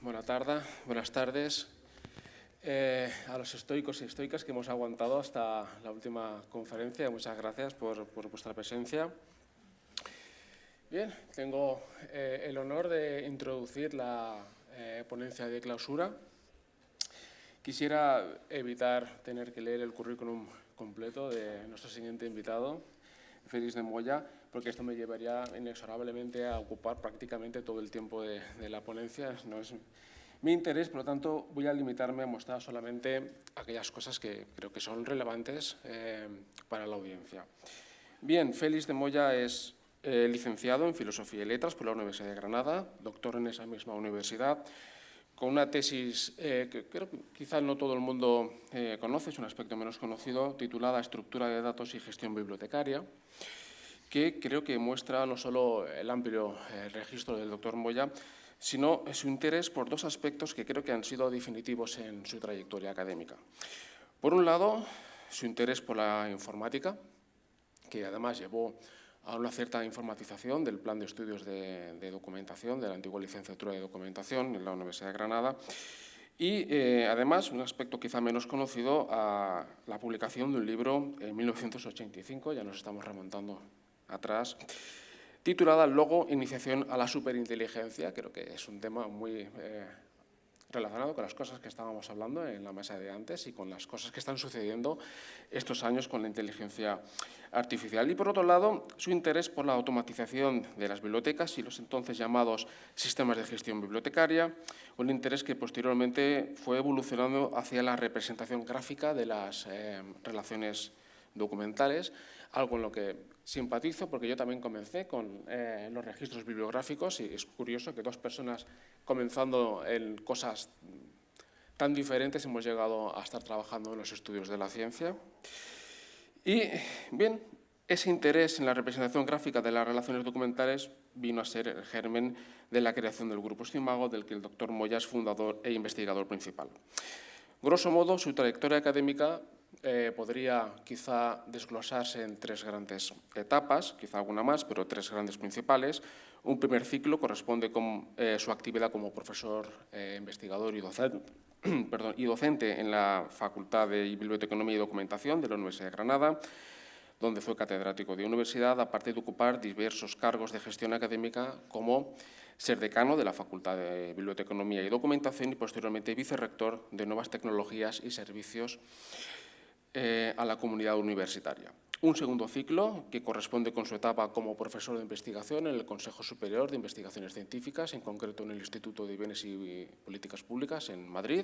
buenas tardes. A los estoicos y estoicas que hemos aguantado hasta la última conferencia, muchas gracias por vuestra presencia. Bien, tengo el honor de introducir la ponencia de clausura. Quisiera evitar tener que leer el currículum completo de nuestro siguiente invitado, Félix de Moya, porque esto me llevaría inexorablemente a ocupar prácticamente todo el tiempo de la ponencia. No es mi interés, por lo tanto, voy a limitarme a mostrar solamente aquellas cosas que creo que son relevantes para la audiencia. Bien, Félix de Moya es licenciado en Filosofía y Letras por la Universidad de Granada, doctor en esa misma universidad, con una tesis que creo que quizá no todo el mundo conoce, es un aspecto menos conocido, titulada Estructura de datos y gestión bibliotecaria, que creo que muestra no solo el amplio registro del doctor Moya, sino su interés por dos aspectos que creo que han sido definitivos en su trayectoria académica. Por un lado, su interés por la informática, que además llevó a una cierta informatización del plan de estudios de documentación, de la antigua licenciatura de documentación en la Universidad de Granada, y además, un aspecto quizá menos conocido, a la publicación de un libro en 1985, ya nos estamos remontando atrás, titulada Logo, Iniciación a la Superinteligencia. Creo que es un tema muy relacionado con las cosas que estábamos hablando en la mesa de antes y con las cosas que están sucediendo estos años con la inteligencia artificial. Y, por otro lado, su interés por la automatización de las bibliotecas y los entonces llamados sistemas de gestión bibliotecaria, un interés que posteriormente fue evolucionando hacia la representación gráfica de las relaciones documentales, algo en lo que simpatizo porque yo también comencé con los registros bibliográficos y es curioso que dos personas comenzando en cosas tan diferentes hemos llegado a estar trabajando en los estudios de la ciencia. Y bien, ese interés en la representación gráfica de las relaciones documentales vino a ser el germen de la creación del Grupo Scimago, del que el doctor Moya es fundador e investigador principal. Grosso modo, su trayectoria académica podría quizá desglosarse en tres grandes etapas, quizá alguna más, pero tres grandes principales. Un primer ciclo corresponde con su actividad como profesor, investigador y docente en la Facultad de Biblioteconomía y Documentación de la Universidad de Granada, donde fue catedrático de universidad, aparte de ocupar diversos cargos de gestión académica como ser decano de la Facultad de Biblioteconomía y Documentación y posteriormente vicerrector de Nuevas Tecnologías y Servicios a la comunidad universitaria. Un segundo ciclo que corresponde con su etapa como profesor de investigación en el Consejo Superior de Investigaciones Científicas, en concreto en el Instituto de Bienes y Políticas Públicas en Madrid.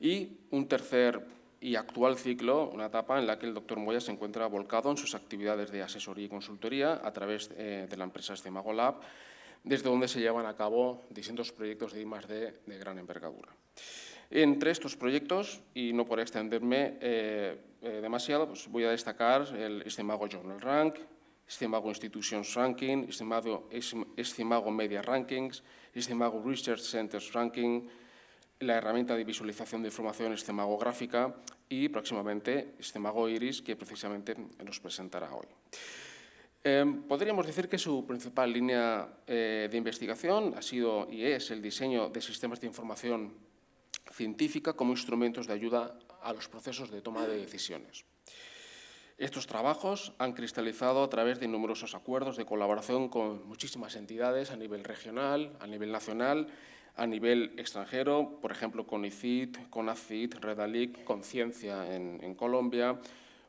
Y un tercer y actual ciclo, una etapa en la que el doctor Moya se encuentra volcado en sus actividades de asesoría y consultoría a través de la empresa Scimago Lab, desde donde se llevan a cabo distintos proyectos de I+D de gran envergadura. Entre estos proyectos, y no por extenderme demasiado, pues voy a destacar el Scimago Journal Rank, Scimago Institutions Ranking, Scimago Media Rankings, Scimago Research Centers Ranking, la herramienta de visualización de información Scimago Gráfica y próximamente Scimago Iris, que precisamente nos presentará hoy. Podríamos decir que su principal línea de investigación ha sido y es el diseño de sistemas de información científica como instrumentos de ayuda a los procesos de toma de decisiones. Estos trabajos han cristalizado a través de numerosos acuerdos de colaboración con muchísimas entidades a nivel regional, a nivel nacional, a nivel extranjero, por ejemplo, con ICIT, con ACIT, Redalic, con Ciencia en Colombia,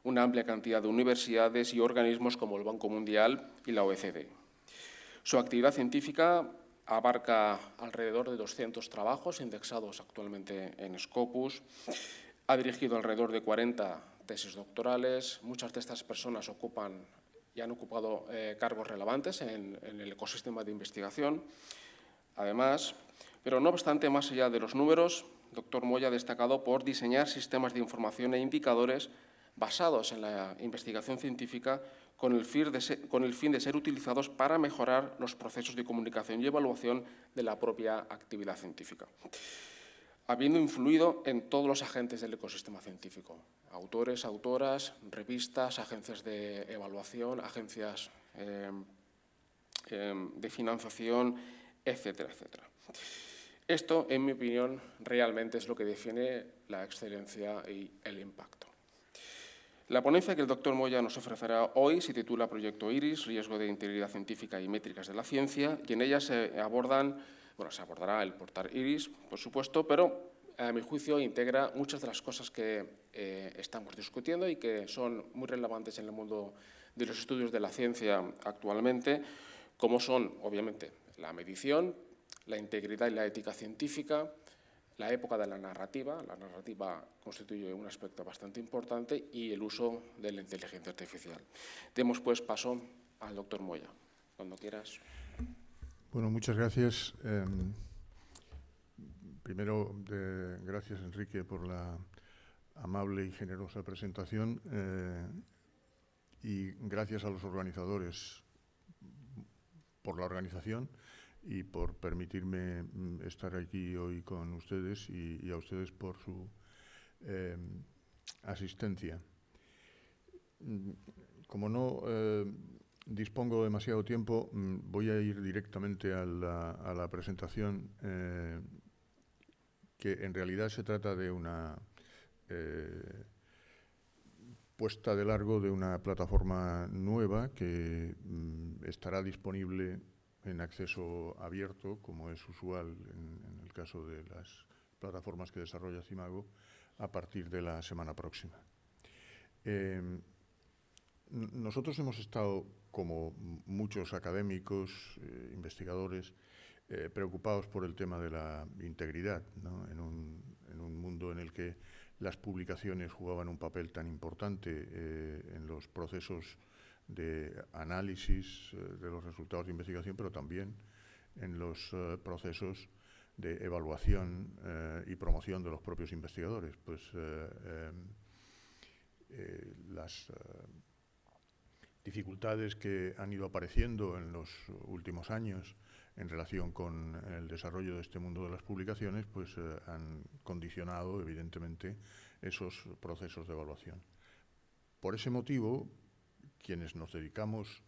una amplia cantidad de universidades y organismos como el Banco Mundial y la OECD. Su actividad científica abarca alrededor de 200 trabajos indexados actualmente en Scopus, ha dirigido alrededor de 40 tesis doctorales, muchas de estas personas ocupan y han ocupado cargos relevantes en el ecosistema de investigación. Además, pero no obstante, más allá de los números, el doctor Moya ha destacado por diseñar sistemas de información e indicadores basados en la investigación científica con el fin de ser utilizados para mejorar los procesos de comunicación y evaluación de la propia actividad científica, habiendo influido en todos los agentes del ecosistema científico, autores, autoras, revistas, agencias de evaluación, agencias de financiación, etcétera, etcétera. Esto, en mi opinión, realmente es lo que define la excelencia y el impacto. La ponencia que el doctor Moya nos ofrecerá hoy se titula Proyecto IRIS, Riesgo de Integridad Científica y Métricas de la Ciencia, y en ella se abordará el portal IRIS, por supuesto, pero a mi juicio integra muchas de las cosas que estamos discutiendo y que son muy relevantes en el mundo de los estudios de la ciencia actualmente, como son, obviamente, la medición, la integridad y la ética científica, la época de la narrativa constituye un aspecto bastante importante, y el uso de la inteligencia artificial. Demos pues paso al doctor Moya, cuando quieras. Bueno, muchas gracias. Primero, gracias Enrique por la amable y generosa presentación y gracias a los organizadores por la organización y por permitirme estar aquí hoy con ustedes y a ustedes por su asistencia. Como no dispongo de demasiado tiempo, voy a ir directamente a la presentación, que en realidad se trata de una puesta de largo de una plataforma nueva que estará disponible en acceso abierto, como es usual en el caso de las plataformas que desarrolla CIMAGO, a partir de la semana próxima. Nosotros hemos estado, como muchos académicos, investigadores, preocupados por el tema de la integridad, ¿no? En un mundo en el que las publicaciones jugaban un papel tan importante en los procesos de análisis de los resultados de investigación, pero también en los procesos de evaluación y promoción de los propios investigadores. Pues las dificultades que han ido apareciendo en los últimos años en relación con el desarrollo de este mundo de las publicaciones, pues han condicionado, evidentemente, esos procesos de evaluación. Por ese motivo, quienes nos dedicamos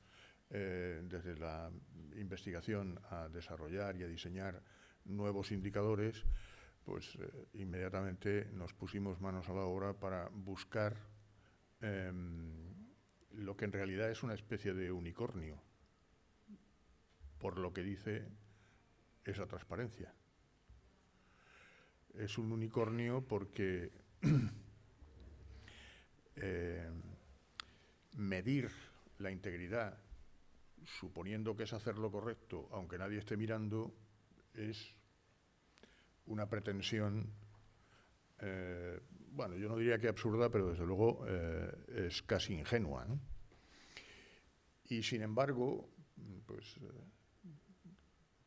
desde la investigación a desarrollar y a diseñar nuevos indicadores, pues inmediatamente nos pusimos manos a la obra para buscar lo que en realidad es una especie de unicornio, por lo que dice esa transparencia. Es un unicornio porque medir la integridad, suponiendo que es hacer lo correcto, aunque nadie esté mirando, es una pretensión, bueno, yo no diría que absurda, pero desde luego es casi ingenua, ¿no? Y sin embargo, pues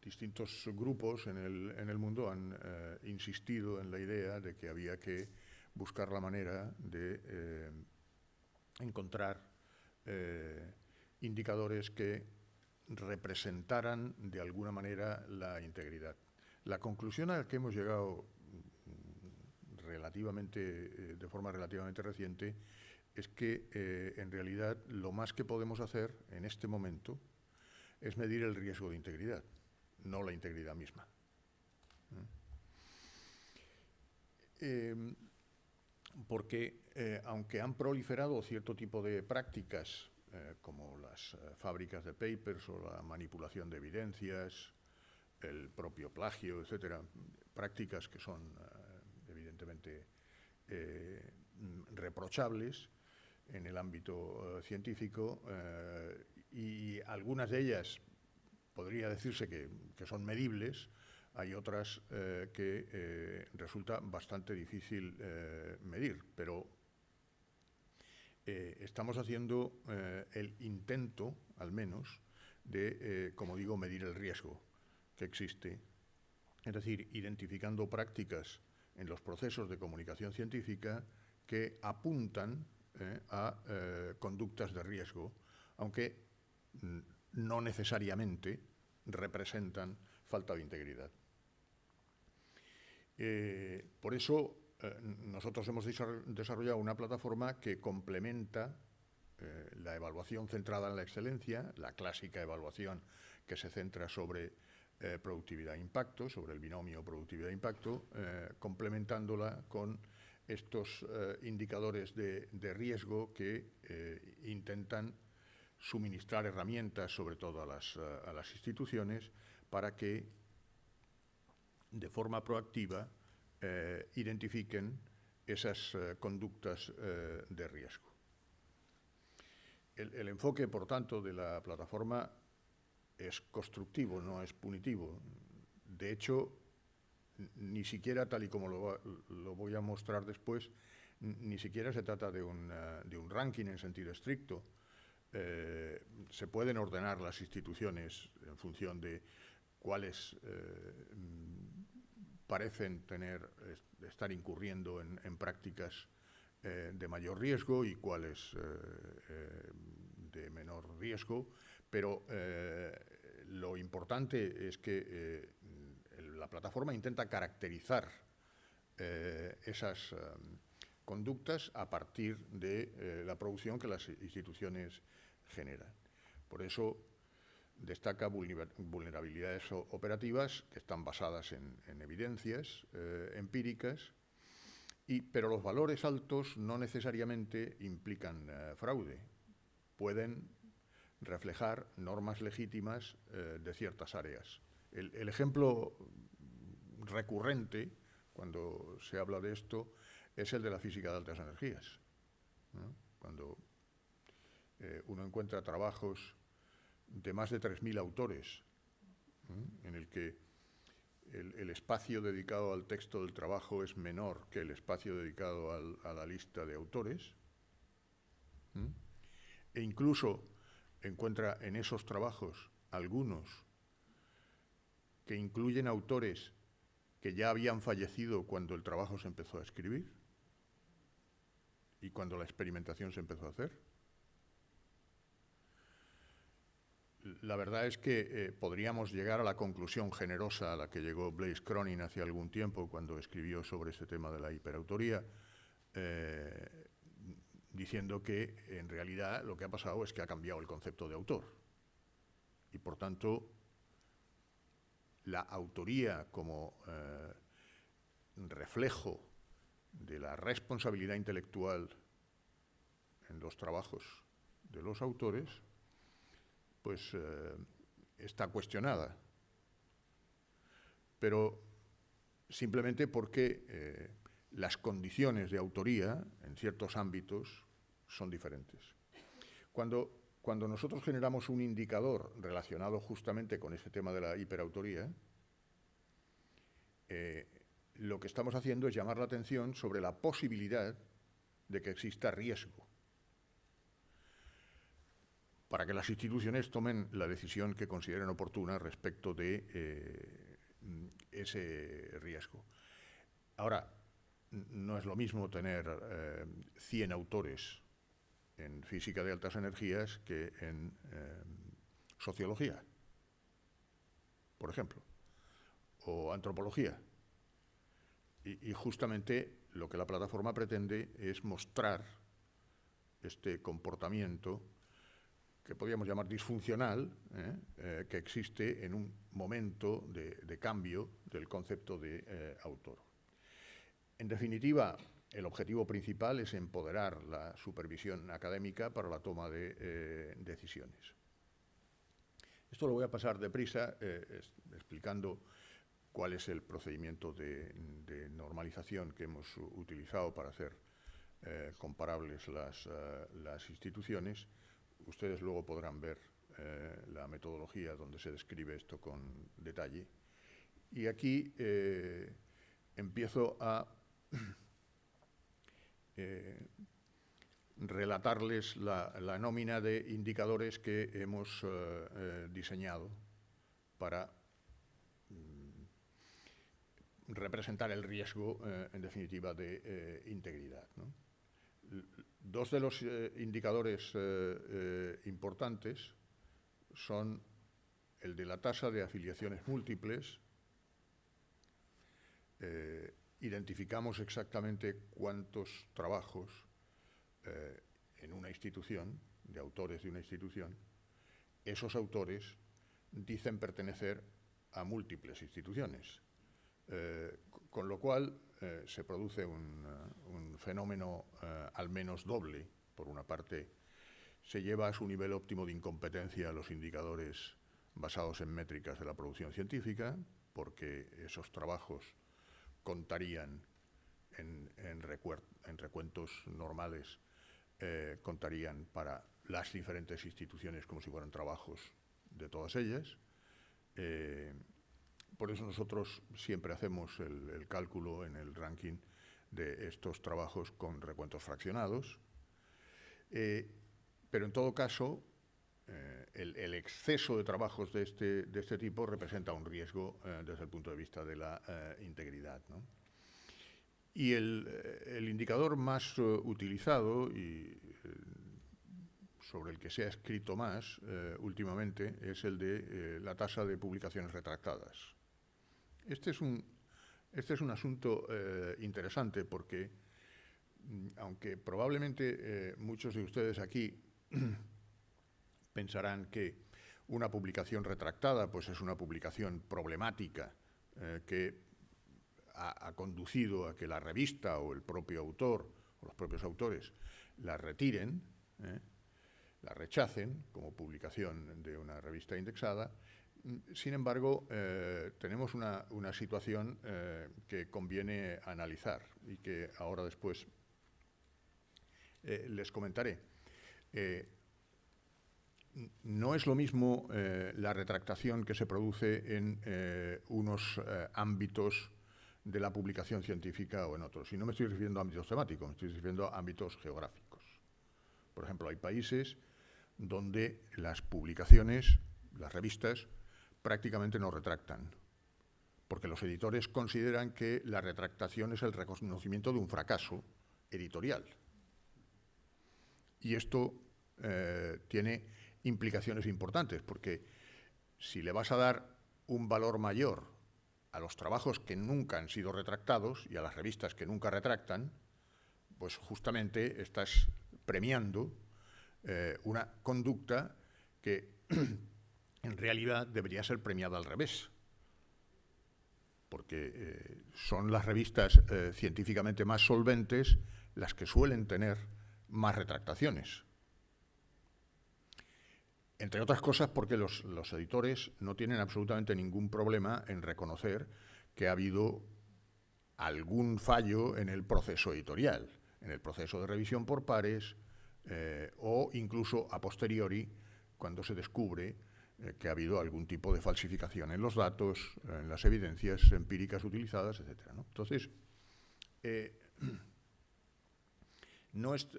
distintos grupos en el mundo han insistido en la idea de que había que buscar la manera de encontrar indicadores que representaran de alguna manera la integridad. La conclusión a la que hemos llegado de forma relativamente reciente es que en realidad lo más que podemos hacer en este momento es medir el riesgo de integridad, no la integridad misma. Porque aunque han proliferado cierto tipo de prácticas, como las fábricas de papers o la manipulación de evidencias, el propio plagio, etcétera, prácticas que son evidentemente reprochables en el ámbito científico, y algunas de ellas podría decirse que son medibles. Hay otras que resulta bastante difícil medir, pero estamos haciendo el intento, al menos, de, como digo, medir el riesgo que existe, es decir, identificando prácticas en los procesos de comunicación científica que apuntan a conductas de riesgo, aunque no necesariamente representan falta de integridad. Por eso nosotros hemos desarrollado una plataforma que complementa la evaluación centrada en la excelencia, la clásica evaluación que se centra sobre productividad-impacto, sobre el binomio productividad-impacto, complementándola con estos indicadores de riesgo que intentan suministrar herramientas, sobre todo a las instituciones, para que de forma proactiva identifiquen esas conductas de riesgo. El enfoque, por tanto, de la plataforma es constructivo, no es punitivo. De hecho, ni siquiera, tal y como lo voy a mostrar después, ni siquiera se trata de un ranking en sentido estricto. Se pueden ordenar las instituciones en función de cuáles parecen estar incurriendo en prácticas de mayor riesgo y cuáles de menor riesgo, pero lo importante es que la plataforma intenta caracterizar esas conductas a partir de la producción que las instituciones generan. Por eso destaca vulnerabilidades operativas que están basadas en evidencias empíricas, pero los valores altos no necesariamente implican fraude. Pueden reflejar normas legítimas de ciertas áreas. El ejemplo recurrente, cuando se habla de esto, es el de la física de altas energías, ¿no? Cuando uno encuentra trabajos de más de 3.000 autores, en el que el espacio dedicado al texto del trabajo es menor que el espacio dedicado a la lista de autores, e incluso encuentra en esos trabajos algunos que incluyen autores que ya habían fallecido cuando el trabajo se empezó a escribir y cuando la experimentación se empezó a hacer. La verdad es que podríamos llegar a la conclusión generosa a la que llegó Blaise Cronin hace algún tiempo cuando escribió sobre este tema de la hiperautoría, diciendo que en realidad lo que ha pasado es que ha cambiado el concepto de autor y por tanto la autoría como reflejo de la responsabilidad intelectual en los trabajos de los autores pues está cuestionada, pero simplemente porque las condiciones de autoría en ciertos ámbitos son diferentes. Cuando nosotros generamos un indicador relacionado justamente con este tema de la hiperautoría, lo que estamos haciendo es llamar la atención sobre la posibilidad de que exista riesgo, para que las instituciones tomen la decisión que consideren oportuna respecto de ese riesgo. Ahora, no es lo mismo tener 100 autores en física de altas energías que en sociología, por ejemplo, o antropología. Y justamente lo que la plataforma pretende es mostrar este comportamiento que podríamos llamar disfuncional, que existe en un momento de cambio del concepto de autor. En definitiva, el objetivo principal es empoderar la supervisión académica para la toma de decisiones. Esto lo voy a pasar deprisa explicando cuál es el procedimiento de normalización que hemos utilizado para hacer comparables las instituciones. Ustedes luego podrán ver la metodología donde se describe esto con detalle. Y aquí empiezo a relatarles la nómina de indicadores que hemos diseñado para representar el riesgo, en definitiva, de integridad, ¿no? Dos de los indicadores importantes son el de la tasa de afiliaciones múltiples. Identificamos exactamente cuántos trabajos en una institución, de autores de una institución, esos autores dicen pertenecer a múltiples instituciones, con lo cual se produce un fenómeno al menos doble. Por una parte, se lleva a su nivel óptimo de incompetencia los indicadores basados en métricas de la producción científica, porque esos trabajos contarían en recuentos normales, contarían para las diferentes instituciones como si fueran trabajos de todas ellas. Por eso nosotros siempre hacemos el cálculo en el ranking de estos trabajos con recuentos fraccionados. Pero en todo caso, el exceso de trabajos de este tipo representa un riesgo desde el punto de vista de la integridad, ¿no? Y el indicador más utilizado y sobre el que se ha escrito más últimamente es el de la tasa de publicaciones retractadas. Este es un asunto interesante porque, aunque probablemente muchos de ustedes aquí pensarán que una publicación retractada pues es una publicación problemática que ha conducido a que la revista o el propio autor o los propios autores la retiren, la rechacen como publicación de una revista indexada. Sin embargo, tenemos una situación que conviene analizar y que ahora después les comentaré. No es lo mismo la retractación que se produce en unos ámbitos de la publicación científica o en otros. Y no me estoy refiriendo a ámbitos temáticos, me estoy refiriendo a ámbitos geográficos. Por ejemplo, hay países donde las publicaciones, las revistas, prácticamente no retractan, porque los editores consideran que la retractación es el reconocimiento de un fracaso editorial. Y esto tiene implicaciones importantes, porque si le vas a dar un valor mayor a los trabajos que nunca han sido retractados y a las revistas que nunca retractan, pues justamente estás premiando una conducta que en realidad debería ser premiada al revés, porque son las revistas científicamente más solventes las que suelen tener más retractaciones. Entre otras cosas porque los editores no tienen absolutamente ningún problema en reconocer que ha habido algún fallo en el proceso editorial, en el proceso de revisión por pares o incluso a posteriori cuando se descubre que ha habido algún tipo de falsificación en los datos, en las evidencias empíricas utilizadas, etc., ¿no? Entonces, no es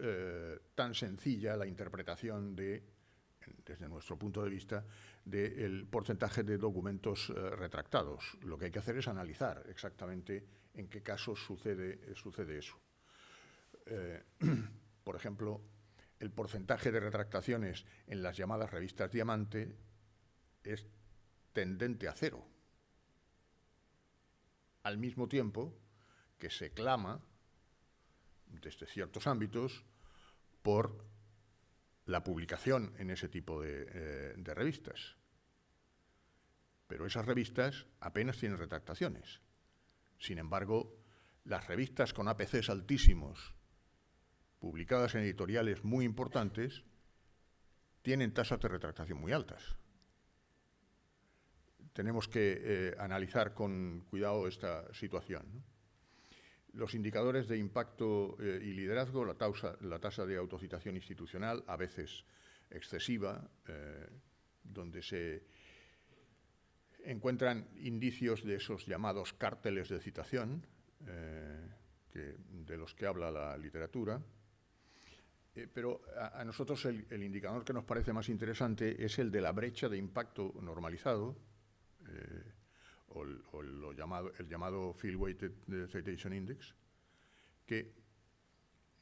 tan sencilla la interpretación desde nuestro punto de vista, del porcentaje de documentos retractados. Lo que hay que hacer es analizar exactamente en qué casos sucede eso. Por ejemplo, el porcentaje de retractaciones en las llamadas revistas Diamante es tendente a cero, al mismo tiempo que se clama desde ciertos ámbitos por la publicación en ese tipo de revistas. Pero esas revistas apenas tienen retractaciones. Sin embargo, las revistas con APCs altísimos, publicadas en editoriales muy importantes, tienen tasas de retractación muy altas. Tenemos que analizar con cuidado esta situación, ¿no? Los indicadores de impacto y liderazgo, la tasa de autocitación institucional, a veces excesiva, donde se encuentran indicios de esos llamados cárteles de citación, de los que habla la literatura. Pero a nosotros el indicador que nos parece más interesante es el de la brecha de impacto normalizado, o el llamado Field Weighted Citation Index, que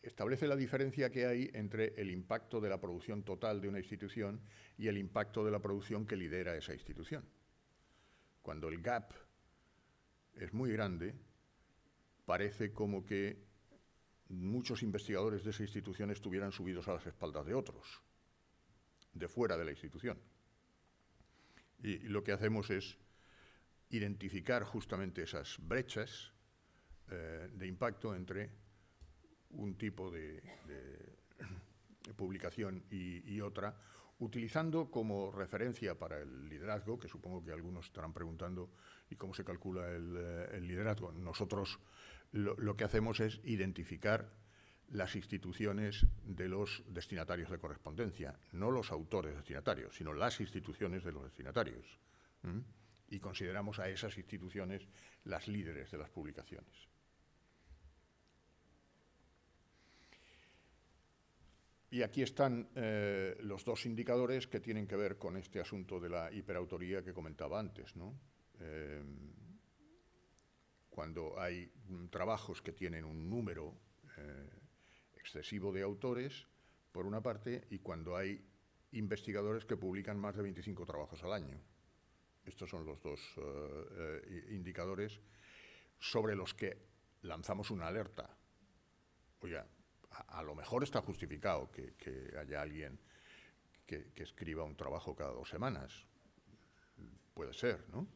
establece la diferencia que hay entre el impacto de la producción total de una institución y el impacto de la producción que lidera esa institución. Cuando el gap es muy grande, parece como que muchos investigadores de esa institución estuvieran subidos a las espaldas de otros, de fuera de la institución. Y lo que hacemos es identificar justamente esas brechas de impacto entre un tipo de publicación y otra, utilizando como referencia para el liderazgo, que supongo que algunos estarán preguntando, ¿y cómo se calcula el liderazgo? Nosotros lo que hacemos es identificar las instituciones de los destinatarios de correspondencia, no los autores destinatarios, sino las instituciones de los destinatarios. Y consideramos a esas instituciones las líderes de las publicaciones. Y aquí están los dos indicadores que tienen que ver con este asunto de la hiperautoría que comentaba antes, ¿no? Cuando hay trabajos que tienen un número excesivo de autores, por una parte, y cuando hay investigadores que publican más de 25 trabajos al año. Estos son los dos indicadores sobre los que lanzamos una alerta. Oye, a lo mejor está justificado que haya alguien que escriba un trabajo cada 2 semanas. Puede ser, ¿no?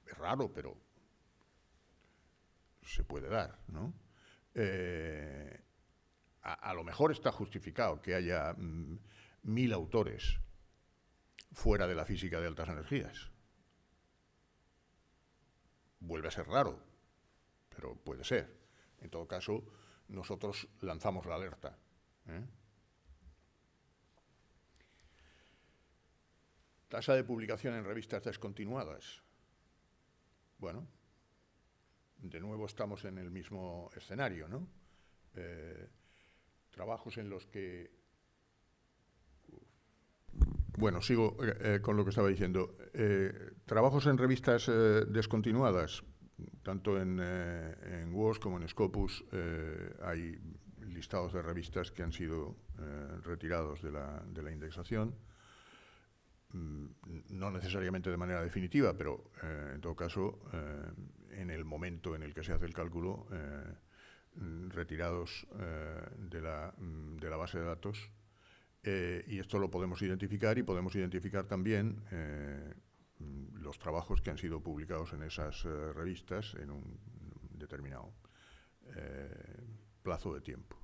Es raro, pero se puede dar, ¿no? A lo mejor está justificado que haya 1000 autores fuera de la física de altas energías. Vuelve a ser raro, pero puede ser. En todo caso, nosotros lanzamos la alerta. Tasa de publicación en revistas descontinuadas. Bueno, de nuevo estamos en el mismo escenario, ¿no? Trabajos en los que... Bueno, sigo con lo que estaba diciendo. Trabajos en revistas descontinuadas, tanto en WOS como en Scopus, hay listados de revistas que han sido retirados de la indexación. No necesariamente de manera definitiva, pero en todo caso, en el momento en el que se hace el cálculo, retirados de la base de datos. Y esto lo podemos identificar, y podemos identificar también los trabajos que han sido publicados en esas revistas en un determinado plazo de tiempo.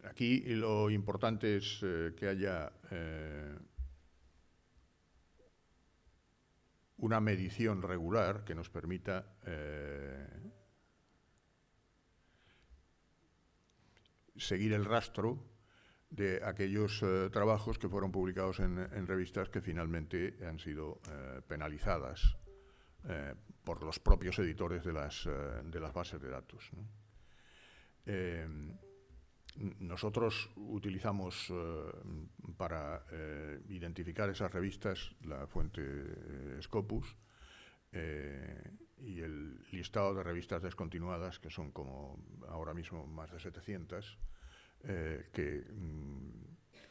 Aquí lo importante es que haya una medición regular que nos permita seguir el rastro de aquellos trabajos que fueron publicados en revistas que finalmente han sido penalizadas por los propios editores de las bases de datos, ¿no? Nosotros utilizamos para identificar esas revistas la fuente Scopus y el listado de revistas descontinuadas, que son como ahora mismo más de 700, que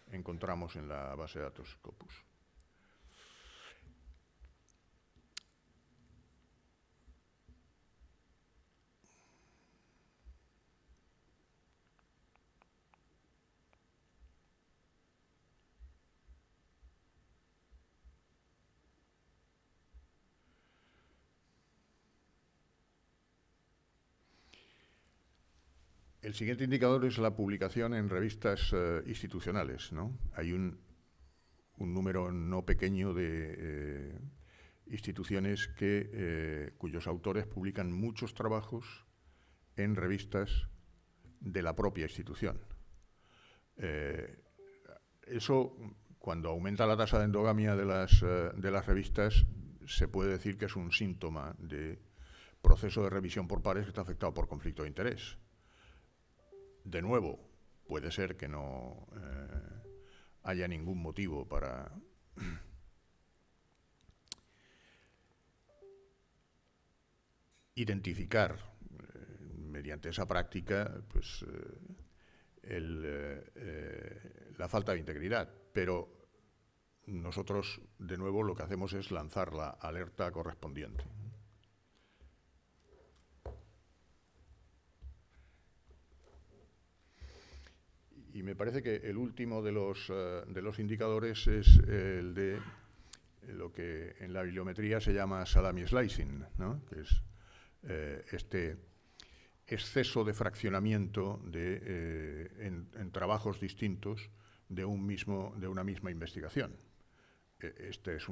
encontramos en la base de datos Scopus. El siguiente indicador es la publicación en revistas institucionales, ¿no? Hay un número no pequeño de instituciones cuyos autores publican muchos trabajos en revistas de la propia institución. Eso, cuando aumenta la tasa de endogamia de las revistas, se puede decir que es un síntoma de proceso de revisión por pares que está afectado por conflicto de interés. De nuevo, puede ser que no haya ningún motivo para identificar mediante esa práctica pues, la falta de integridad, pero nosotros, de nuevo, lo que hacemos es lanzar la alerta correspondiente. Y me parece que el último de los indicadores es el de lo que en la bibliometría se llama salami slicing, ¿no? Que es este exceso de fraccionamiento en trabajos distintos de una misma investigación. Esta es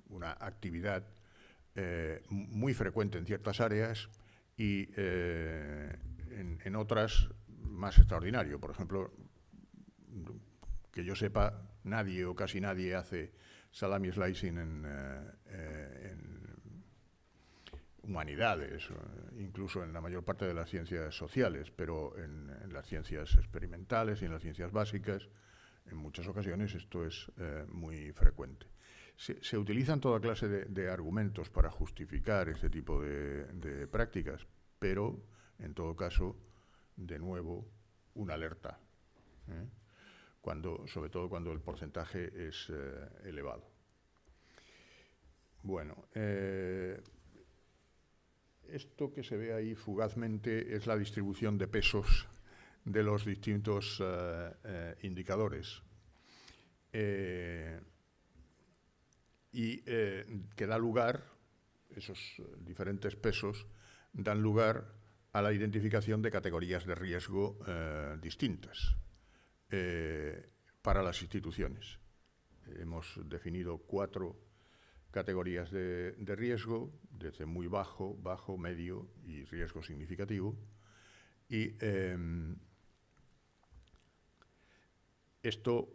una actividad muy frecuente en ciertas áreas y en otras más extraordinario. Por ejemplo, que yo sepa, nadie o casi nadie hace salami slicing en humanidades, incluso en la mayor parte de las ciencias sociales, pero en las ciencias experimentales y en las ciencias básicas, en muchas ocasiones esto es muy frecuente. Se utilizan toda clase de argumentos para justificar este tipo de prácticas, pero, en todo caso, de nuevo, una alerta, sobre todo cuando el porcentaje es elevado. Bueno, esto que se ve ahí fugazmente es la distribución de pesos de los distintos indicadores y que da lugar, esos diferentes pesos, dan lugar a la identificación de categorías de riesgo distintas para las instituciones. Hemos definido 4 categorías de riesgo, desde muy bajo, bajo, medio y riesgo significativo. Y estos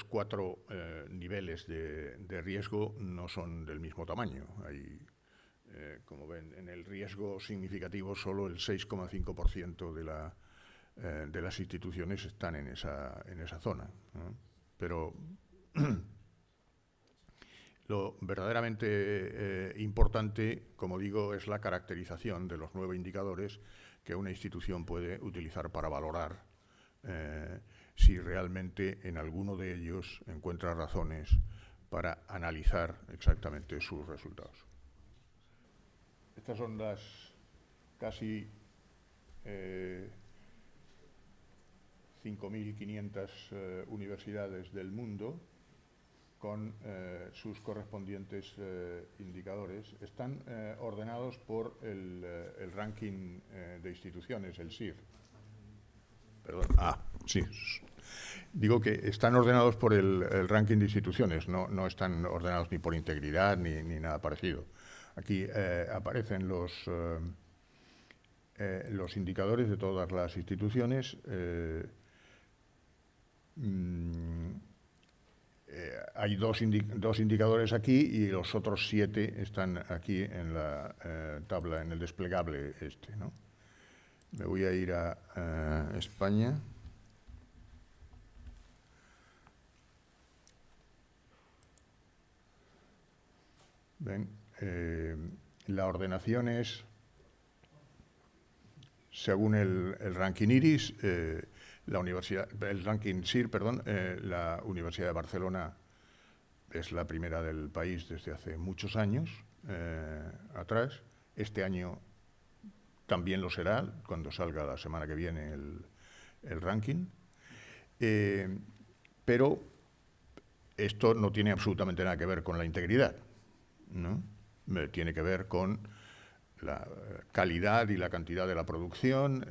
4 niveles de riesgo no son del mismo tamaño. Hay, como ven, en el riesgo significativo solo el 6,5% de las instituciones están en esa zona, ¿no? Pero lo verdaderamente importante, como digo, es la caracterización de los 9 indicadores que una institución puede utilizar para valorar si realmente en alguno de ellos encuentra razones para analizar exactamente sus resultados. Estas son las casi 5.500 universidades del mundo con sus correspondientes indicadores. Están ordenados por el ranking de instituciones, el SIR. Perdón. Sí. Digo que están ordenados por el ranking de instituciones, no están ordenados ni por integridad ni nada parecido. Aquí aparecen los indicadores de todas las instituciones. Hay dos indicadores aquí y los otros 7 están aquí en la tabla, en el desplegable este, ¿no? Me voy a ir a España. Ven, la ordenación es según el ranking IRIS, el ranking SIR, perdón, la Universidad de Barcelona es la primera del país desde hace muchos años atrás. Este año también lo será, cuando salga la semana que viene el ranking. Pero esto no tiene absolutamente nada que ver con la integridad, ¿no? Tiene que ver con la calidad y la cantidad de la producción,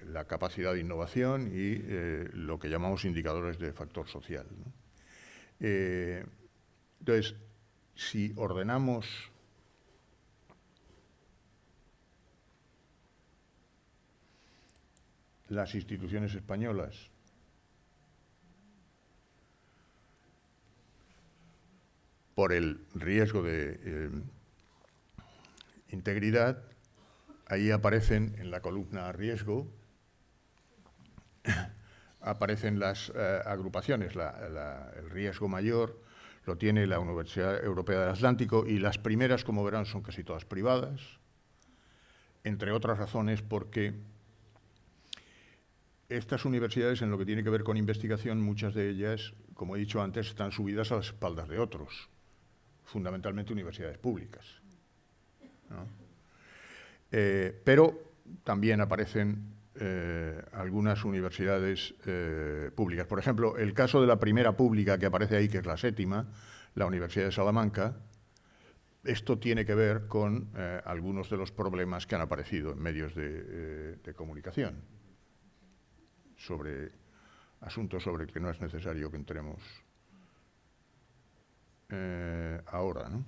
la capacidad de innovación y lo que llamamos indicadores de factor social, ¿no? Entonces, si ordenamos las instituciones españolas por el riesgo de integridad, ahí aparecen en la columna riesgo, aparecen las agrupaciones. El riesgo mayor lo tiene la Universidad Europea del Atlántico y las primeras, como verán, son casi todas privadas, entre otras razones porque estas universidades, en lo que tiene que ver con investigación, muchas de ellas, como he dicho antes, están subidas a las espaldas de otros, fundamentalmente universidades públicas, ¿no? Pero también aparecen algunas universidades públicas. Por ejemplo, el caso de la primera pública que aparece ahí, que es la séptima, la Universidad de Salamanca. Esto tiene que ver con algunos de los problemas que han aparecido en medios de comunicación sobre asuntos sobre el que no es necesario que entremos ahora, ¿no?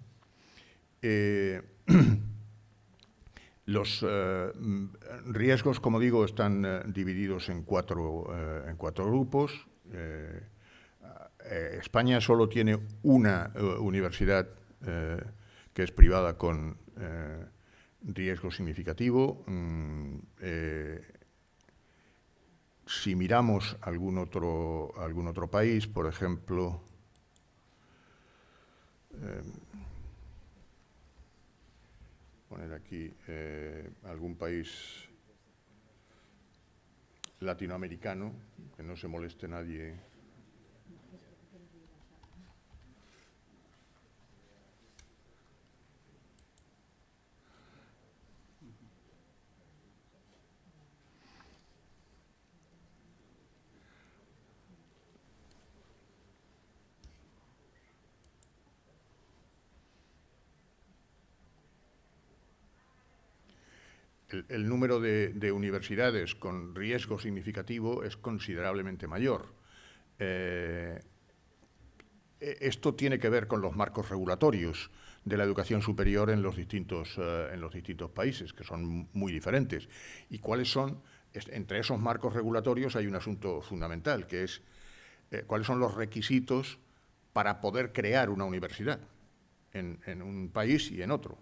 Los riesgos, como digo, están divididos en cuatro grupos. España solo tiene una universidad que es privada con riesgo significativo. Si miramos algún otro país, por ejemplo, poner aquí algún país latinoamericano, que no se moleste nadie. El número de universidades con riesgo significativo es considerablemente mayor. Esto tiene que ver con los marcos regulatorios de la educación superior en los distintos países, que son muy diferentes. ¿Y cuáles son? Entre esos marcos regulatorios hay un asunto fundamental, que es cuáles son los requisitos para poder crear una universidad en un país y en otro.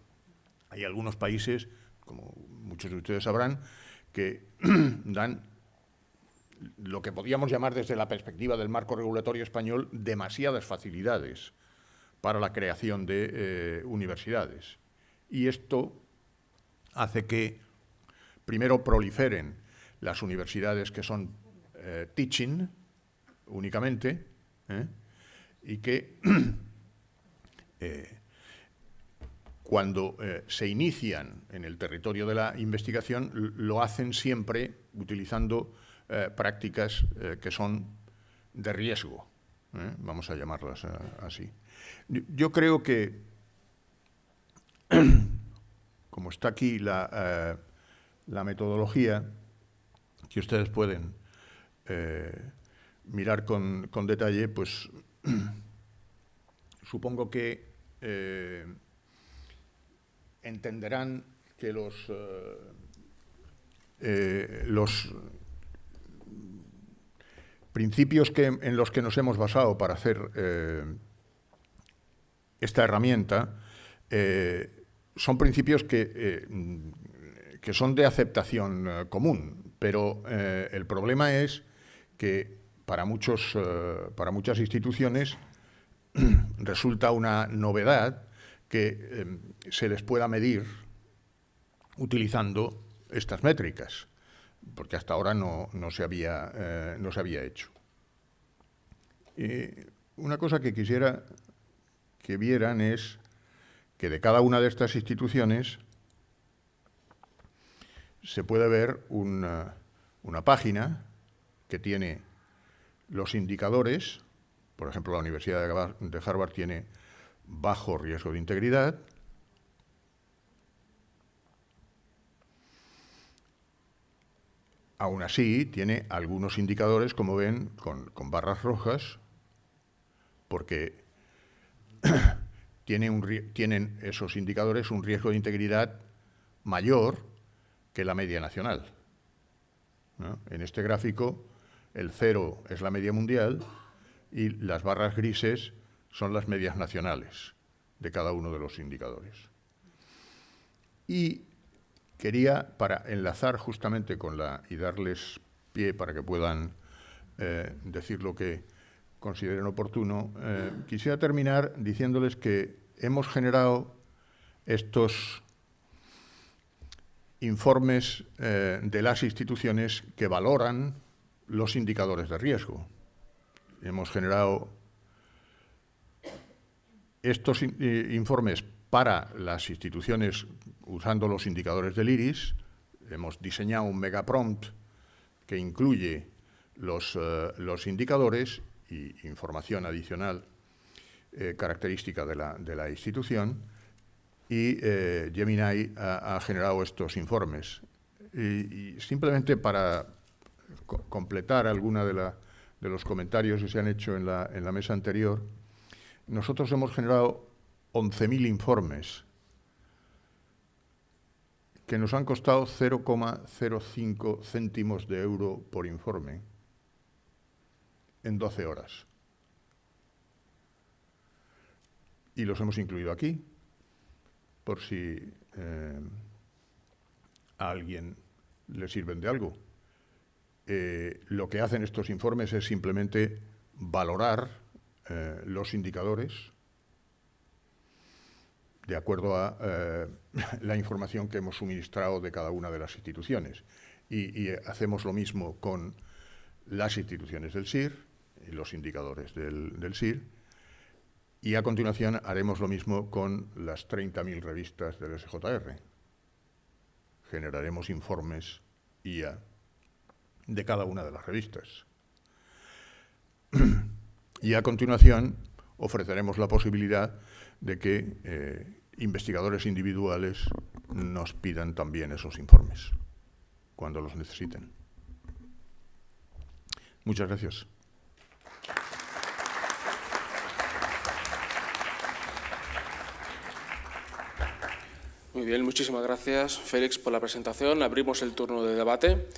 Hay algunos países, como muchos de ustedes sabrán, que dan lo que podríamos llamar desde la perspectiva del marco regulatorio español demasiadas facilidades para la creación de universidades. Y esto hace que primero proliferen las universidades que son teaching únicamente, y que cuando se inician en el territorio de la investigación lo hacen siempre utilizando prácticas que son de riesgo, vamos a llamarlas así. Yo creo que, como está aquí la metodología, que ustedes pueden mirar con detalle, pues supongo que entenderán que los principios en los que nos hemos basado para hacer esta herramienta son principios que son de aceptación común, pero el problema es que para muchas instituciones resulta una novedad que se les pueda medir utilizando estas métricas, porque hasta ahora no se había hecho. Una cosa que quisiera que vieran es que de cada una de estas instituciones se puede ver una página que tiene los indicadores. Por ejemplo, la Universidad de Harvard tiene bajo riesgo de integridad. Aún así, tiene algunos indicadores, como ven, con barras rojas, porque tienen esos indicadores un riesgo de integridad mayor que la media nacional, ¿no? En este gráfico, el 0 es la media mundial y las barras grises son las medias nacionales de cada uno de los indicadores. Y quería, para enlazar justamente y darles pie para que puedan decir lo que consideren oportuno, quisiera terminar diciéndoles que hemos generado estos informes de las instituciones que valoran los indicadores de riesgo. Hemos generado estos informes para las instituciones usando los indicadores del IRIS. Hemos diseñado un megaprompt que incluye los indicadores y información adicional característica de la institución, y Gemini ha generado estos informes. Y simplemente para completar alguna de los comentarios que se han hecho en la mesa anterior, nosotros hemos generado 11.000 informes que nos han costado 0,05 céntimos de euro por informe en 12 horas. Y los hemos incluido aquí, por si a alguien le sirven de algo. Lo que hacen estos informes es simplemente valorar los indicadores de acuerdo a la información que hemos suministrado de cada una de las instituciones. Y hacemos lo mismo con las instituciones del SIR y los indicadores del SIR. Y a continuación haremos lo mismo con las 30.000 revistas del SJR. Generaremos informes IA de cada una de las revistas. Y a continuación ofreceremos la posibilidad de que investigadores individuales nos pidan también esos informes cuando los necesiten. Muchas gracias. Muy bien, muchísimas gracias, Félix, por la presentación. Abrimos el turno de debate.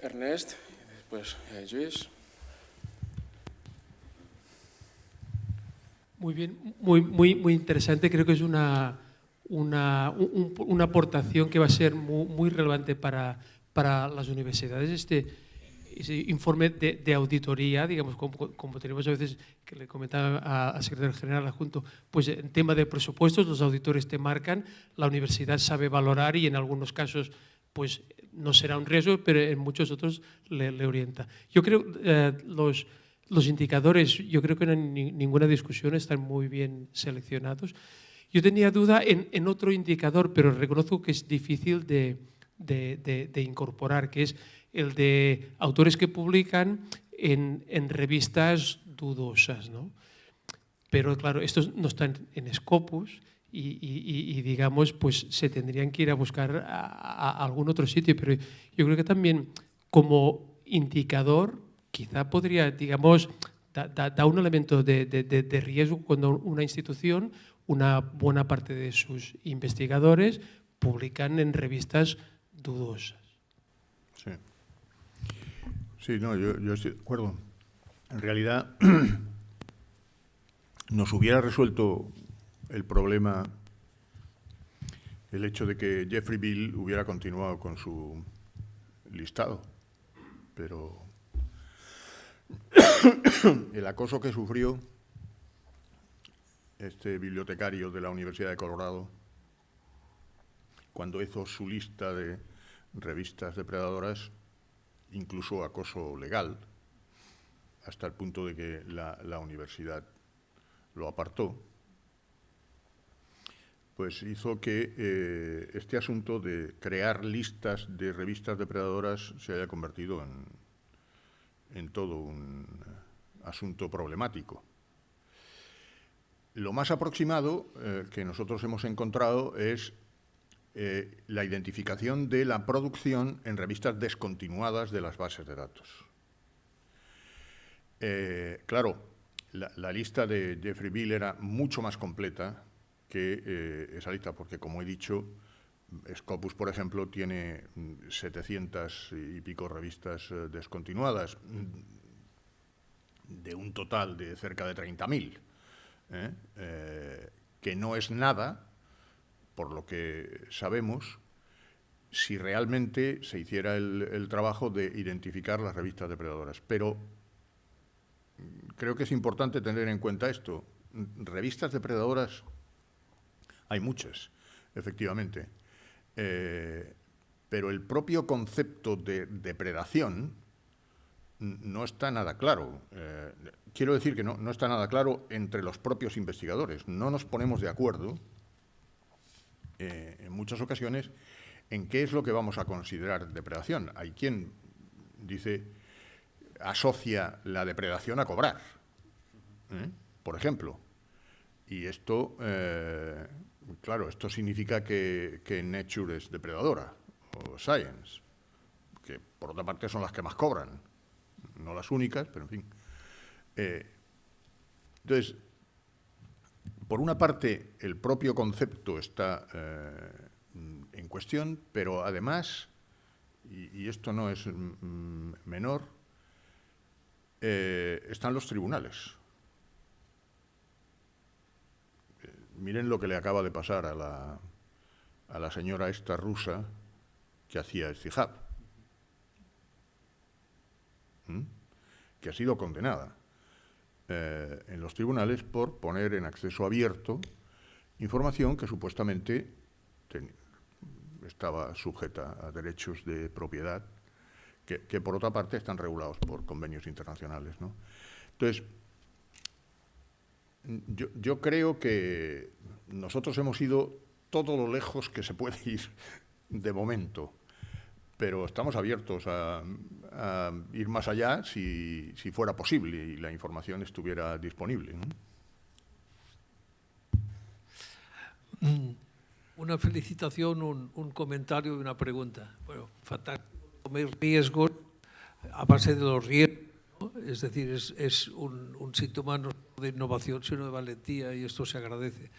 Ernest, y después Lluís. Muy bien, muy interesante. Creo que es una aportación que va a ser muy relevante para las universidades. Ese informe de auditoría, digamos, como tenemos a veces, que le comentaba al secretario general adjunto, pues en tema de presupuestos los auditores te marcan, la universidad sabe valorar y en algunos casos pues no será un riesgo, pero en muchos otros le orienta. Yo creo los indicadores, yo creo que no hay ninguna discusión, están muy bien seleccionados. Yo tenía duda en otro indicador, pero reconozco que es difícil de incorporar, que es el de autores que publican en revistas dudosas, ¿no? Pero claro, estos no están en Scopus y digamos, pues se tendrían que ir a buscar a algún otro sitio, pero yo creo que también como indicador quizá podría, digamos, da un elemento de riesgo cuando una institución, una buena parte de sus investigadores publican en revistas dudosas. Sí. Sí, no, yo estoy de acuerdo. En realidad, nos hubiera resuelto el problema el hecho de que Jeffrey Beall hubiera continuado con su listado, pero el acoso que sufrió este bibliotecario de la Universidad de Colorado cuando hizo su lista de revistas depredadoras, incluso acoso legal, hasta el punto de que la universidad lo apartó, pues hizo que este asunto de crear listas de revistas depredadoras se haya convertido en todo un asunto problemático. Lo más aproximado que nosotros hemos encontrado es la identificación de la producción en revistas descontinuadas de las bases de datos. Claro, la lista de Jeffrey Beall era mucho más completa que esa lista, porque, como he dicho, Scopus, por ejemplo, tiene 700 y pico revistas descontinuadas, de un total de cerca de 30.000, que no es nada, por lo que sabemos, si realmente se hiciera el trabajo de identificar las revistas depredadoras. Pero creo que es importante tener en cuenta esto. Revistas depredadoras hay muchas, efectivamente, pero el propio concepto de depredación no está nada claro. Quiero decir que no está nada claro entre los propios investigadores. No nos ponemos de acuerdo en muchas ocasiones en qué es lo que vamos a considerar depredación. Hay quien dice, asocia la depredación a cobrar, por ejemplo. Y esto, claro, esto significa que Nature es depredadora, o Science, que por otra parte son las que más cobran, no las únicas, pero en fin. Entonces, por una parte, el propio concepto está en cuestión, pero además, y esto no es menor, están los tribunales. Miren lo que le acaba de pasar a la señora esta rusa que hacía el hijab, que ha sido condenada en los tribunales por poner en acceso abierto información que supuestamente estaba sujeta a derechos de propiedad que por otra parte están regulados por convenios internacionales, ¿no? Entonces, yo creo que nosotros hemos ido todo lo lejos que se puede ir de momento, pero estamos abiertos a ir más allá si fuera posible y la información estuviera disponible, ¿no? Una felicitación, un comentario y una pregunta. Bueno, fantástico. Tomar riesgos a base de los riesgos, ¿no? Es decir, es un síntoma no de innovación, sino de valentía, y esto se agradece.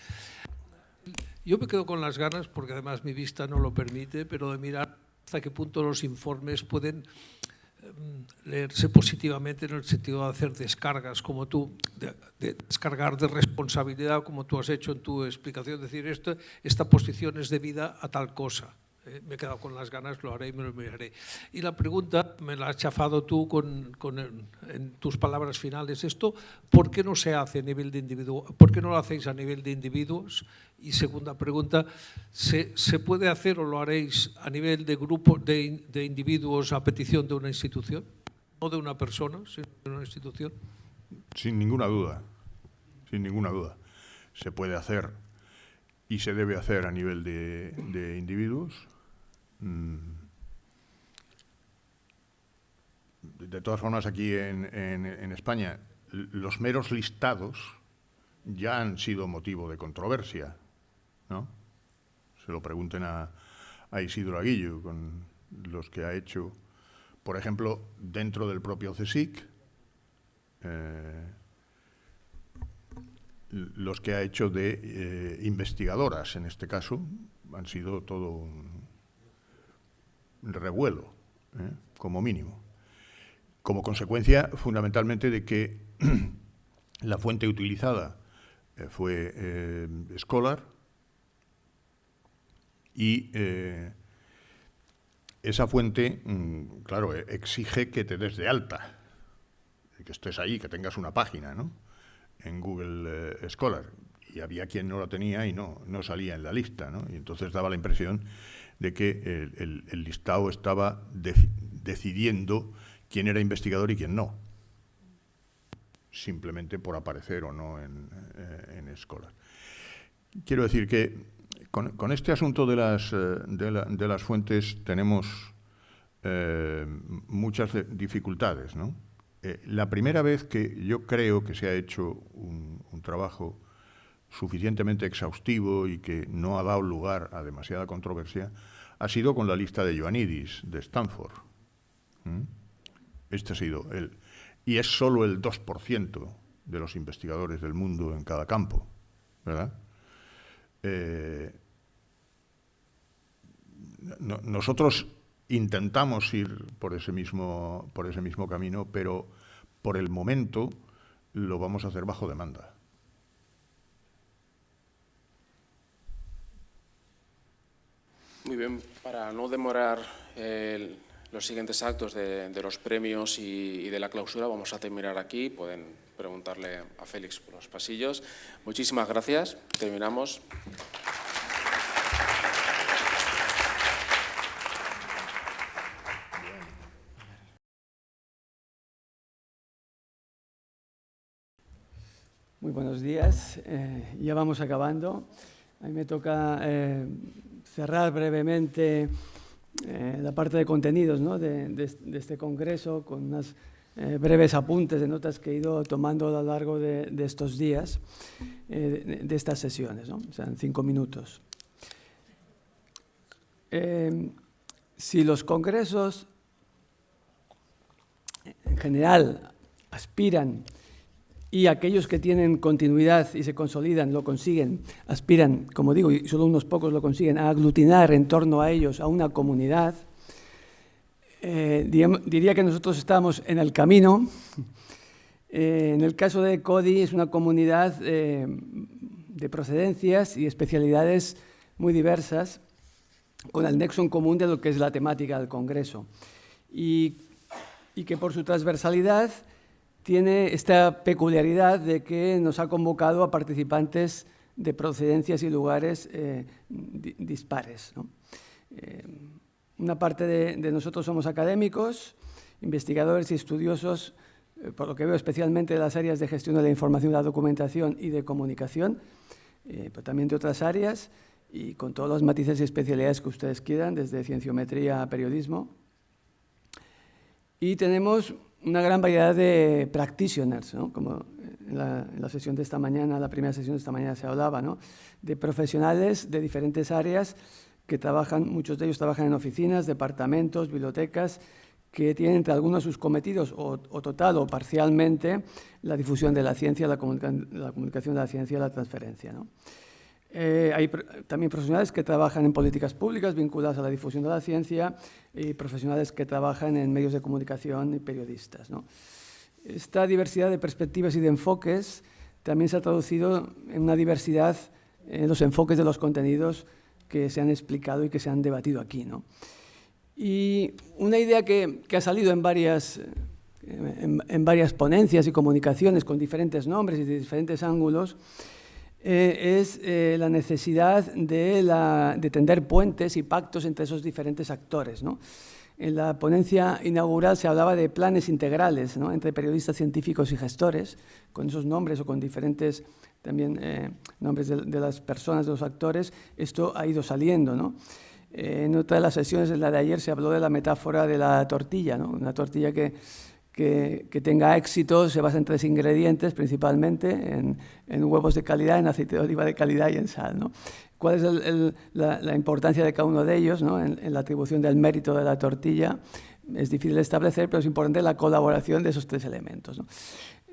Yo me quedo con las ganas, porque además mi vista no lo permite, pero de mirar hasta qué punto los informes pueden leerse positivamente en el sentido de hacer descargas como tú, de descargar de responsabilidad como tú has hecho en tu explicación, decir esta posición es debida a tal cosa. Me he quedado con las ganas, lo haré y me lo miraré. Y la pregunta, me la has chafado tú en tus palabras finales, esto, ¿por qué no se hace a nivel de individuo? ¿Por qué no lo hacéis a nivel de individuos? Y segunda pregunta, ¿se puede hacer o lo haréis a nivel de grupo de individuos a petición de una institución? No de una persona, sino de una institución. Sin ninguna duda, sin ninguna duda. Se puede hacer y se debe hacer a nivel de individuos. De todas formas, aquí en España, los meros listados ya han sido motivo de controversia, ¿no? Se lo pregunten a Isidro Aguillo, con los que ha hecho, por ejemplo, dentro del propio CSIC, los que ha hecho de investigadoras, en este caso, han sido todo un revuelo, como mínimo. Como consecuencia, fundamentalmente, de que la fuente utilizada fue Scholar y esa fuente, claro, exige que te des de alta, que estés ahí, que tengas una página, ¿no?, en Google Scholar. Y había quien no lo tenía y no salía en la lista, ¿no? Y entonces daba la impresión de que el listado estaba decidiendo quién era investigador y quién no, simplemente por aparecer o no en Scholar. Quiero decir que con este asunto de las fuentes tenemos muchas dificultades, ¿no? La primera vez que yo creo que se ha hecho un trabajo suficientemente exhaustivo y que no ha dado lugar a demasiada controversia ha sido con la lista de Ioannidis, de Stanford. Este ha sido él. Y es solo el 2% de los investigadores del mundo en cada campo, ¿verdad? Nosotros intentamos ir por ese mismo camino, pero por el momento lo vamos a hacer bajo demanda. Muy bien, para no demorar los siguientes actos de los premios y de la clausura, vamos a terminar aquí. Pueden preguntarle a Félix por los pasillos. Muchísimas gracias. Terminamos. Muy buenos días. Ya vamos acabando. A mí me toca cerrar brevemente la parte de contenidos, ¿no?, de este congreso, con unos breves apuntes de notas que he ido tomando a lo largo de estos días, de estas sesiones, ¿no? O sea, en 5 minutos. Si los congresos en general aspiran, y aquellos que tienen continuidad y se consolidan, lo consiguen, aspiran, como digo, y solo unos pocos lo consiguen, a aglutinar en torno a ellos a una comunidad, diría que nosotros estamos en el camino. En el caso de CODI es una comunidad de procedencias y especialidades muy diversas, con el nexo en común de lo que es la temática del Congreso, y que por su transversalidad tiene esta peculiaridad de que nos ha convocado a participantes de procedencias y lugares dispares, ¿no? Una parte de nosotros somos académicos, investigadores y estudiosos, por lo que veo especialmente de las áreas de gestión de la información, de la documentación y de comunicación, pero también de otras áreas, y con todos los matices y especialidades que ustedes quieran, desde cienciometría a periodismo. Y tenemos una gran variedad de practitioners, ¿no? Como en la sesión de esta mañana, la primera sesión de esta mañana se hablaba, ¿no?, de profesionales de diferentes áreas que trabajan, muchos de ellos trabajan en oficinas, departamentos, bibliotecas, que tienen entre algunos de sus cometidos, o total o parcialmente, la difusión de la ciencia, la comunicación de la ciencia y la transferencia, ¿no? Hay también profesionales que trabajan en políticas públicas vinculadas a la difusión de la ciencia, y profesionales que trabajan en medios de comunicación y periodistas, ¿no? Esta diversidad de perspectivas y de enfoques también se ha traducido en una diversidad en los enfoques de los contenidos que se han explicado y que se han debatido aquí, ¿no? Y una idea que ha salido en varias ponencias y comunicaciones con diferentes nombres y de diferentes ángulos es la necesidad de tender puentes y pactos entre esos diferentes actores, ¿no? En la ponencia inaugural se hablaba de planes integrales, ¿no?, entre periodistas, científicos y gestores, con esos nombres o con diferentes también nombres de las personas, de los actores. Esto ha ido saliendo, ¿no? En otra de las sesiones, en la de ayer, se habló de la metáfora de la tortilla, ¿no? Una tortilla que tenga éxito se basa en 3 ingredientes, principalmente en huevos de calidad, en aceite de oliva de calidad y en sal, ¿no? ¿Cuál es la importancia de cada uno de ellos, ¿no?, en la atribución del mérito de la tortilla? Es difícil de establecer, pero es importante la colaboración de esos 3 elementos, ¿no?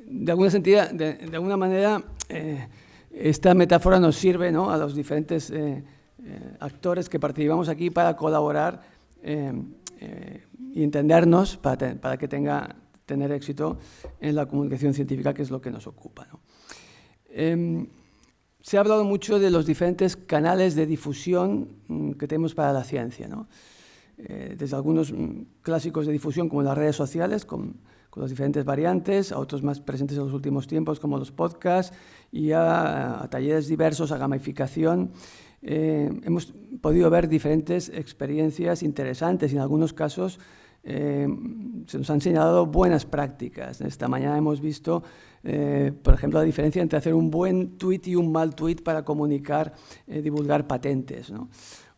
De alguna manera, esta metáfora nos sirve, ¿no?, a los diferentes actores que participamos aquí para colaborar y entendernos para que tener éxito en la comunicación científica, que es lo que nos ocupa, ¿no? Se ha hablado mucho de los diferentes canales de difusión que tenemos para la ciencia, ¿no? Desde algunos clásicos de difusión, como las redes sociales, con las diferentes variantes, a otros más presentes en los últimos tiempos, como los podcasts, y a talleres diversos, a gamificación. Hemos podido ver diferentes experiencias interesantes y en algunos casos se nos han señalado buenas prácticas. Esta mañana hemos visto, por ejemplo, la diferencia entre hacer un buen tuit y un mal tuit para comunicar, divulgar patentes, ¿no?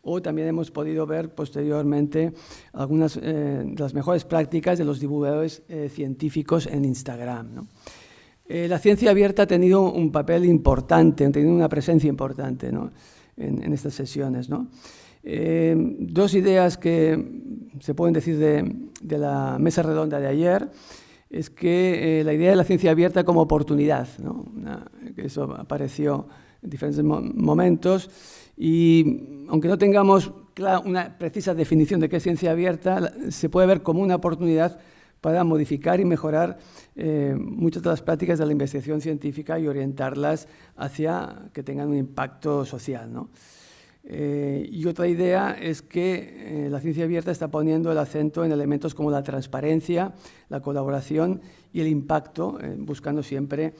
O también hemos podido ver posteriormente algunas de las mejores prácticas de los divulgadores científicos en Instagram, ¿no? La ciencia abierta ha tenido un papel importante, ha tenido una presencia importante, ¿no?, en estas sesiones, ¿no? 2 ideas que se pueden decir de la mesa redonda de ayer es que la idea de la ciencia abierta como oportunidad, ¿no?, que eso apareció en diferentes momentos, y aunque no tengamos una precisa definición de qué es ciencia abierta, se puede ver como una oportunidad para modificar y mejorar muchas de las prácticas de la investigación científica y orientarlas hacia que tengan un impacto social, ¿no? Y otra idea es que la ciencia abierta está poniendo el acento en elementos como la transparencia, la colaboración y el impacto, buscando siempre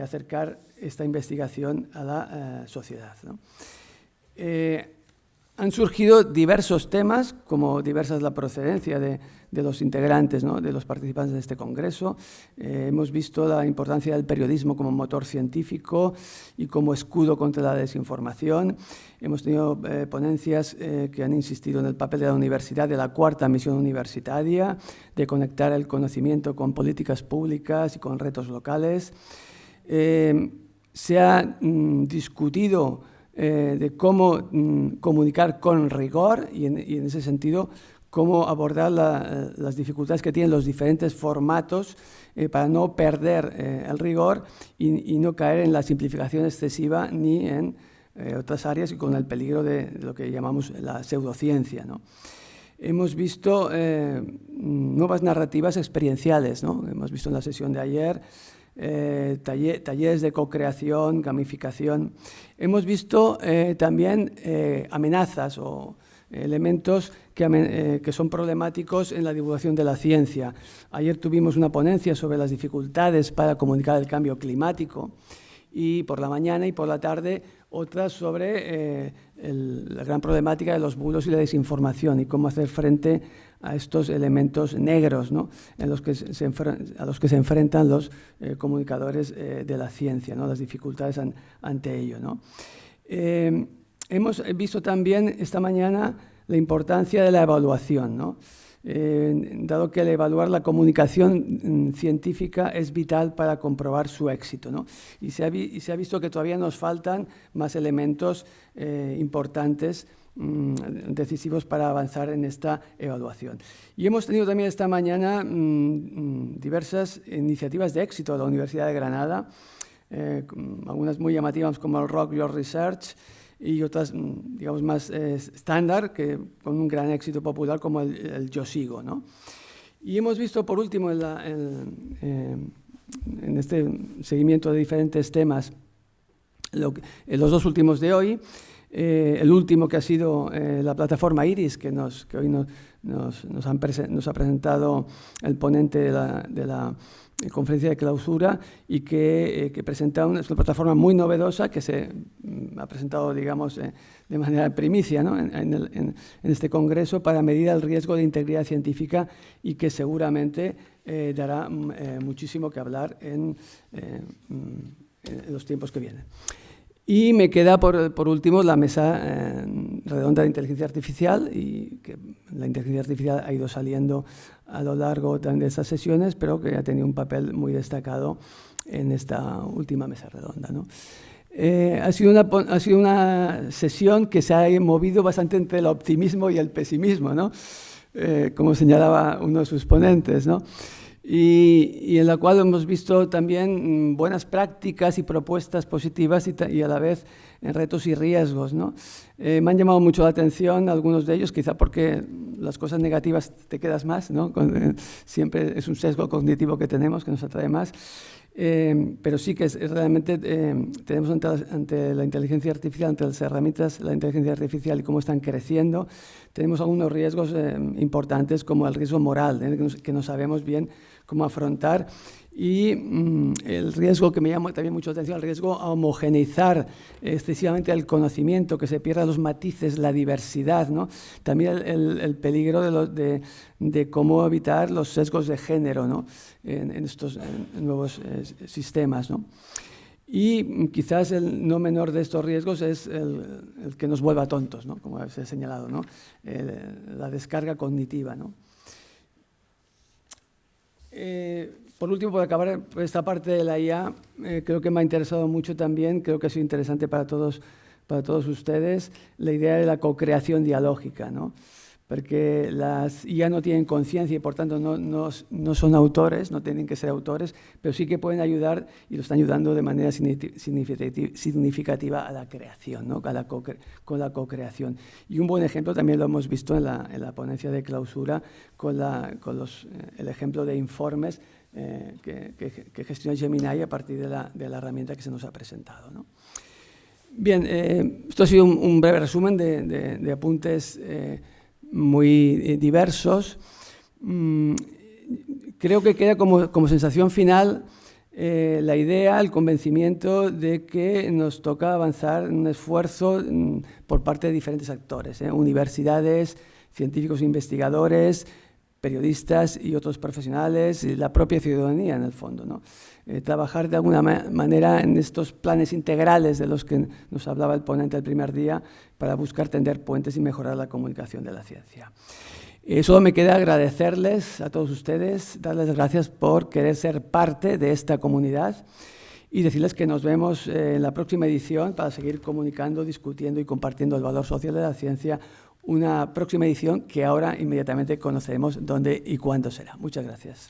acercar esta investigación a la sociedad, ¿no? Han surgido diversos temas, como diversa es la procedencia de los integrantes, ¿no?, de los participantes de este congreso. Hemos visto la importancia del periodismo como motor científico y como escudo contra la desinformación. Hemos tenido ponencias que han insistido en el papel de la universidad, de la cuarta misión universitaria, de conectar el conocimiento con políticas públicas y con retos locales. Se ha discutido de cómo comunicar con rigor y en ese sentido cómo abordar las dificultades que tienen los diferentes formatos para no perder el rigor y no caer en la simplificación excesiva ni en otras áreas y con el peligro de lo que llamamos la pseudociencia, ¿no? Hemos visto nuevas narrativas experienciales, ¿no? Hemos visto en la sesión de ayer talleres de co-creación, gamificación. Hemos visto también amenazas o elementos que son problemáticos en la divulgación de la ciencia. Ayer tuvimos una ponencia sobre las dificultades para comunicar el cambio climático y por la mañana y por la tarde otras sobre la gran problemática de los bulos y la desinformación y cómo hacer frente a estos elementos negros, ¿no?, a los que se enfrentan los comunicadores de la ciencia, ¿no?, las dificultades ante ello, ¿no? Hemos visto también esta mañana la importancia de la evaluación, ¿no? Dado que al evaluar la comunicación científica es vital para comprobar su éxito, ¿no? Y se ha visto que todavía nos faltan más elementos importantes, decisivos para avanzar en esta evaluación. Y hemos tenido también esta mañana diversas iniciativas de éxito de la Universidad de Granada, algunas muy llamativas como el Rock Your Research y otras, digamos, más estándar, con un gran éxito popular como el Yo Sigo, ¿no? Y hemos visto, por último, en este seguimiento de diferentes temas, los dos últimos de hoy, el último que ha sido la plataforma IRIS, que hoy nos ha presentado el ponente de la conferencia de clausura y que presenta es una plataforma muy novedosa que se ha presentado, digamos, de manera primicia, ¿no?, en este congreso para medir el riesgo de integridad científica y que seguramente dará muchísimo que hablar en los tiempos que vienen. Y me queda, por último, la mesa redonda de inteligencia artificial, y que la inteligencia artificial ha ido saliendo a lo largo también de esas sesiones, pero que ha tenido un papel muy destacado en esta última mesa redonda, ¿no? Ha sido una sesión que se ha movido bastante entre el optimismo y el pesimismo, ¿no? Como señalaba uno de sus ponentes, ¿no? Y en la cual hemos visto también buenas prácticas y propuestas positivas y a la vez retos y riesgos, ¿no? Me han llamado mucho la atención algunos de ellos, quizá porque las cosas negativas te quedas más, ¿no? Siempre es un sesgo cognitivo que tenemos que nos atrae más. Pero sí que realmente tenemos ante la inteligencia artificial, ante las herramientas de la inteligencia artificial y cómo están creciendo, tenemos algunos riesgos importantes como el riesgo moral, que no sabemos bien cómo afrontar, y el riesgo que me llama también mucho la atención, el riesgo a homogeneizar excesivamente el conocimiento, que se pierdan los matices, la diversidad, ¿no? También el peligro de cómo evitar los sesgos de género, ¿no?, en estos nuevos sistemas, ¿no? Y quizás el no menor de estos riesgos es el que nos vuelva tontos, ¿no?, como se ha señalado, ¿no?, la descarga cognitiva, ¿no? Por último, por acabar esta parte de la IA, creo que me ha interesado mucho también, creo que ha sido interesante para todos ustedes, la idea de la co-creación dialógica, ¿no? Porque las IA no tienen conciencia y por tanto no son autores, no tienen que ser autores, pero sí que pueden ayudar y lo están ayudando de manera significativa a la creación, ¿no?, con la co-creación. Y un buen ejemplo también lo hemos visto en la ponencia de clausura con el ejemplo de informes que gestiona Gemini a partir de la herramienta que se nos ha presentado, ¿no? Bien, esto ha sido un breve resumen de apuntes muy diversos. Creo que queda como sensación final la idea, el convencimiento de que nos toca avanzar en un esfuerzo por parte de diferentes actores, universidades, científicos investigadores, periodistas y otros profesionales, y la propia ciudadanía en el fondo, ¿no? Trabajar de alguna manera en estos planes integrales de los que nos hablaba el ponente el primer día para buscar tender puentes y mejorar la comunicación de la ciencia. Solo me queda agradecerles a todos ustedes, darles gracias por querer ser parte de esta comunidad y decirles que nos vemos en la próxima edición para seguir comunicando, discutiendo y compartiendo el valor social de la ciencia. Una próxima edición que ahora inmediatamente conoceremos dónde y cuándo será. Muchas gracias.